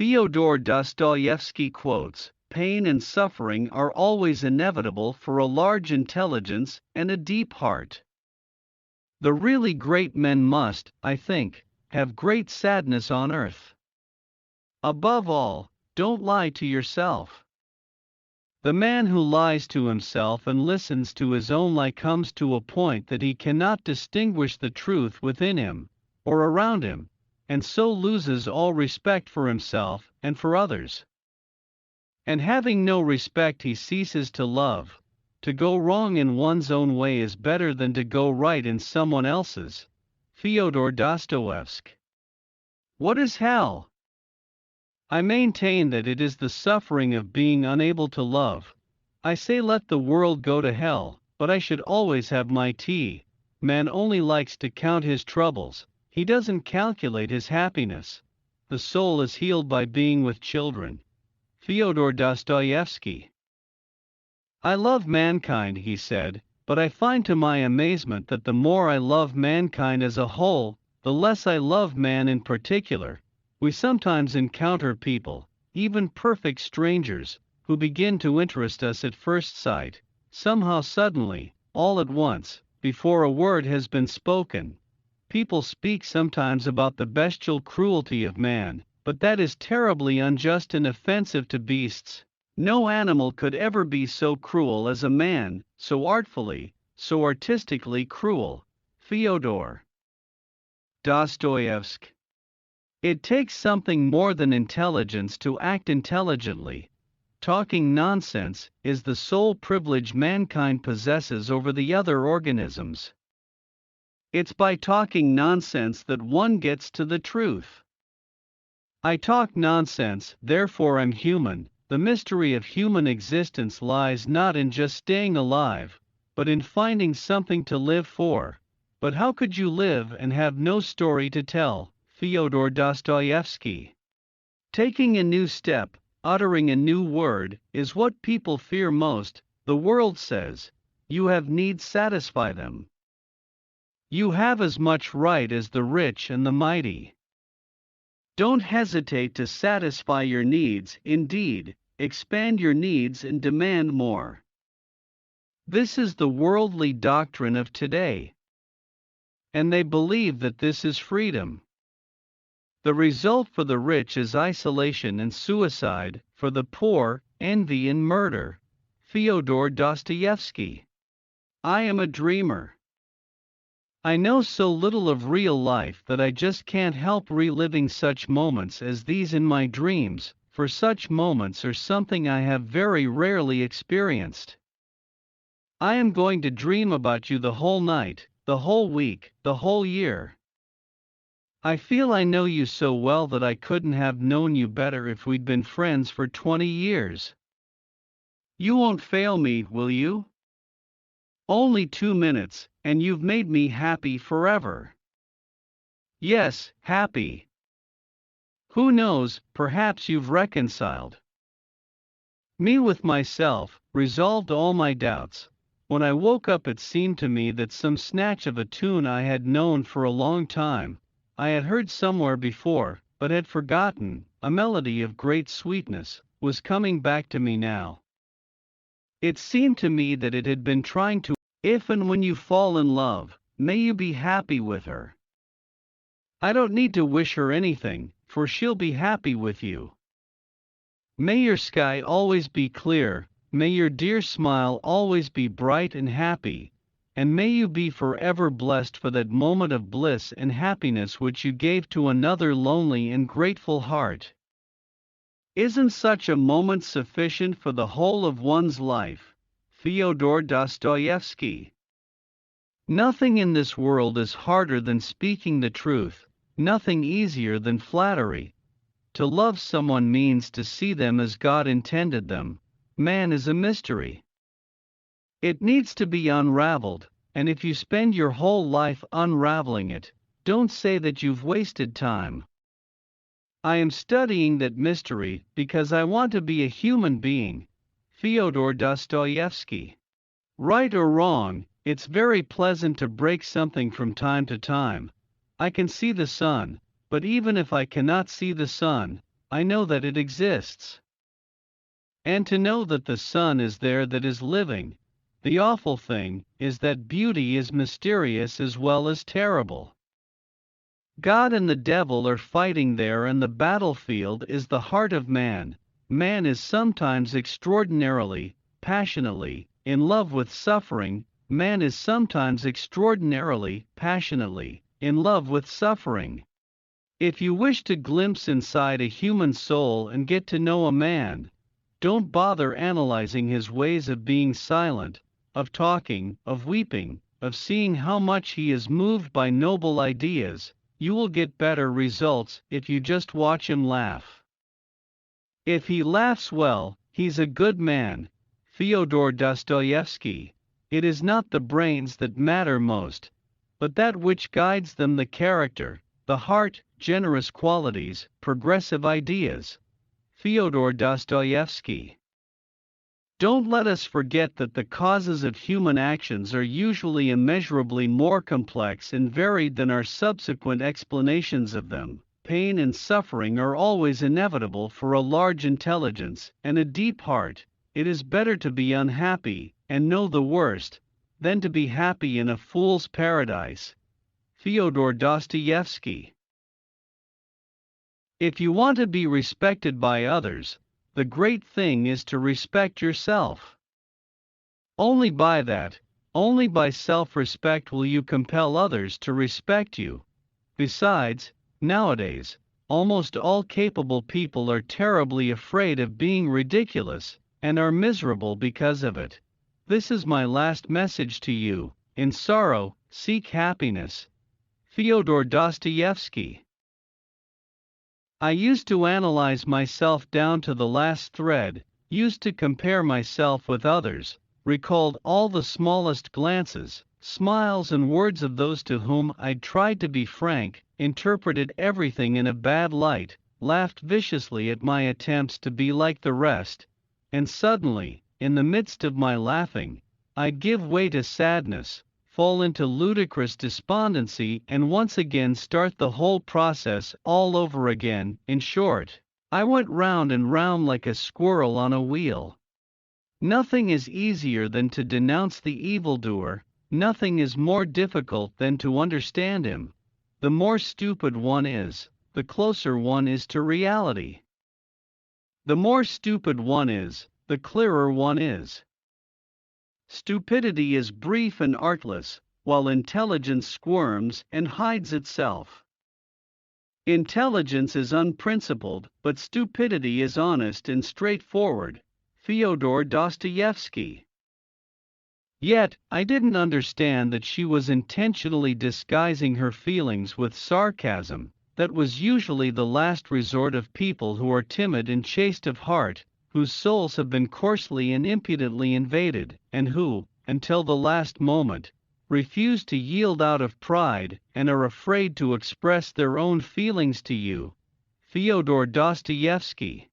Fyodor Dostoevsky quotes, "Pain and suffering are always inevitable for a large intelligence and a deep heart. The really great men must, I think, have great sadness on earth. Above all, don't lie to yourself. The man who lies to himself and listens to his own lie comes to a point that he cannot distinguish the truth within him, or around him, and so loses all respect for himself and for others. And having no respect, he ceases to love. To go wrong in one's own way is better than to go right in someone else's." Fyodor Dostoevsky. What is hell? I maintain that it is the suffering of being unable to love. I say let the world go to hell, but I should always have my tea. Man only likes to count his troubles, he doesn't calculate his happiness. The soul is healed by being with children. Fyodor Dostoevsky. I love mankind, he said, but I find to my amazement that the more I love mankind as a whole, the less I love man in particular. We sometimes encounter people, even perfect strangers, who begin to interest us at first sight, somehow suddenly, all at once, before a word has been spoken. People speak sometimes about the bestial cruelty of man, but that is terribly unjust and offensive to beasts. No animal could ever be so cruel as a man, so artfully, so artistically cruel. Fyodor Dostoevsky. It takes something more than intelligence to act intelligently. Talking nonsense is the sole privilege mankind possesses over the other organisms. It's by talking nonsense that one gets to the truth. I talk nonsense, therefore I'm human. The mystery of human existence lies not in just staying alive, but in finding something to live for. But how could you live and have no story to tell? Fyodor Dostoevsky. Taking a new step, uttering a new word, is what people fear most. The world says, "You have needs, satisfy them." You have as much right as the rich and the mighty. Don't hesitate to satisfy your needs, indeed, expand your needs and demand more. This is the worldly doctrine of today. And they believe that this is freedom. The result for the rich is isolation and suicide, for the poor, envy and murder. Fyodor Dostoevsky. I am a dreamer. I know so little of real life that I just can't help reliving such moments as these in my dreams, for such moments are something I have very rarely experienced. I am going to dream about you the whole night, the whole week, the whole year. I feel I know you so well that I couldn't have known you better if we'd been friends for 20 years. You won't fail me, will you? Only 2 minutes, and you've made me happy forever. Yes, happy. Who knows, perhaps you've reconciled me with myself, resolved all my doubts. When I woke up it seemed to me that some snatch of a tune I had known for a long time, I had heard somewhere before, but had forgotten, a melody of great sweetness, was coming back to me now. It seemed to me that it had been trying to, if and when you fall in love, may you be happy with her. I don't need to wish her anything, for she'll be happy with you. May your sky always be clear, may your dear smile always be bright and happy, and may you be forever blessed for that moment of bliss and happiness which you gave to another lonely and grateful heart. Isn't such a moment sufficient for the whole of one's life? Fyodor Dostoevsky. Nothing in this world is harder than speaking the truth, nothing easier than flattery. To love someone means to see them as God intended them. Man is a mystery. It needs to be unraveled, and if you spend your whole life unraveling it, don't say that you've wasted time. I am studying that mystery because I want to be a human being. Fyodor Dostoevsky. Right or wrong, it's very pleasant to break something from time to time. I can see the sun, but even if I cannot see the sun, I know that it exists. And to know that the sun is there that is living, the awful thing is that beauty is mysterious as well as terrible. God and the devil are fighting there, and the battlefield is the heart of man. Man is sometimes extraordinarily, passionately, in love with suffering. Man is sometimes extraordinarily, passionately, in love with suffering. If you wish to glimpse inside a human soul and get to know a man, don't bother analyzing his ways of being silent, of talking, of weeping, of seeing how much he is moved by noble ideas. You will get better results if you just watch him laugh. If he laughs well, he's a good man. Fyodor Dostoevsky. It is not the brains that matter most, but that which guides them, the character, the heart, generous qualities, progressive ideas. Fyodor Dostoevsky. Don't let us forget that the causes of human actions are usually immeasurably more complex and varied than our subsequent explanations of them. Pain and suffering are always inevitable for a large intelligence and a deep heart. It is better to be unhappy and know the worst than to be happy in a fool's paradise. Fyodor Dostoevsky. If you want to be respected by others, the great thing is to respect yourself. Only by self-respect will you compel others to respect you. Besides, nowadays, almost all capable people are terribly afraid of being ridiculous, and are miserable because of it. This is my last message to you. In sorrow, seek happiness. Fyodor Dostoevsky. I used to analyze myself down to the last thread, used to compare myself with others, recalled all the smallest glances, smiles and words of those to whom I'd tried to be frank, interpreted everything in a bad light, laughed viciously at my attempts to be like the rest, and suddenly, in the midst of my laughing, I'd give way to sadness, fall into ludicrous despondency, and once again start the whole process all over again. In short, I went round and round like a squirrel on a wheel. Nothing is easier than to denounce the evildoer, nothing is more difficult than to understand him. The more stupid one is, the closer one is to reality. The more stupid one is, the clearer one is. Stupidity is brief and artless, while intelligence squirms and hides itself. Intelligence is unprincipled, but stupidity is honest and straightforward. Fyodor Dostoevsky. Yet, I didn't understand that she was intentionally disguising her feelings with sarcasm. That was usually the last resort of people who are timid and chaste of heart, whose souls have been coarsely and impudently invaded, and who, until the last moment, refuse to yield out of pride and are afraid to express their own feelings to you. Fyodor Dostoevsky.